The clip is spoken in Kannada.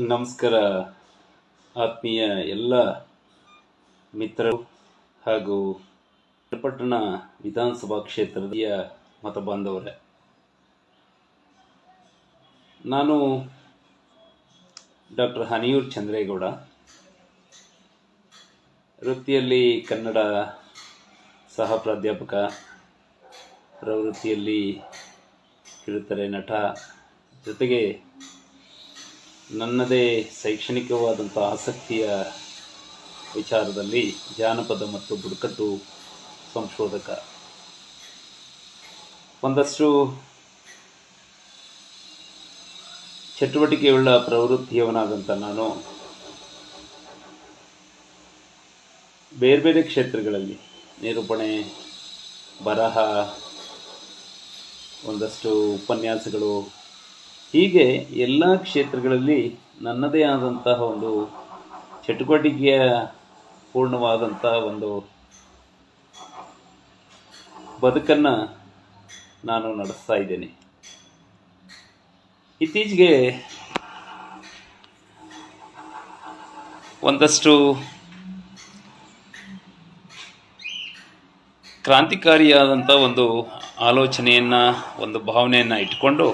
ನಮಸ್ಕಾರ ಆತ್ಮೀಯ ಎಲ್ಲ ಮಿತ್ರರು ಹಾಗೂ ಪಟ್ಟಣ ವಿಧಾನಸಭಾ ಕ್ಷೇತ್ರದ ಮತ ಬಾಂಧವರೇ, ನಾನು ಡಾಕ್ಟರ್ ಹನಿಯೂರು ಚಂದ್ರೇಗೌಡ, ವೃತ್ತಿಯಲ್ಲಿ ಕನ್ನಡ ಸಹ ಪ್ರಾಧ್ಯಾಪಕ, ಪ್ರವೃತ್ತಿಯಲ್ಲಿ ಕಿರುತೆರೆ ನಟ, ಜೊತೆಗೆ ನನ್ನದೇ ಶೈಕ್ಷಣಿಕವಾದಂಥ ಆಸಕ್ತಿಯ ವಿಚಾರದಲ್ಲಿ ಜಾನಪದ ಮತ್ತು ಬುಡಕಟ್ಟು ಸಂಶೋಧಕ. ಒಂದಷ್ಟು ಚಟುವಟಿಕೆಯುಳ್ಳ ಪ್ರವೃತ್ತಿಯವನಾದಂಥ ನಾನು ಬೇರೆ ಬೇರೆ ಕ್ಷೇತ್ರಗಳಲ್ಲಿ ನಿರೂಪಣೆ, ಬರಹ, ಒಂದಷ್ಟು ಉಪನ್ಯಾಸಗಳು, ಹೀಗೆ ಎಲ್ಲ ಕ್ಷೇತ್ರಗಳಲ್ಲಿ ನನ್ನದೇ ಆದಂತಹ ಒಂದು ಚಟುವಟಿಕೆಯ ಪೂರ್ಣವಾದಂಥ ಒಂದು ಬದುಕನ್ನು ನಾನು ನಡೆಸ್ತಾ ಇದ್ದೇನೆ. ಇತ್ತೀಚೆಗೆ ಒಂದಷ್ಟು ಕ್ರಾಂತಿಕಾರಿಯಾದಂಥ ಒಂದು ಆಲೋಚನೆಯನ್ನು, ಒಂದು ಭಾವನೆಯನ್ನು ಇಟ್ಕೊಂಡು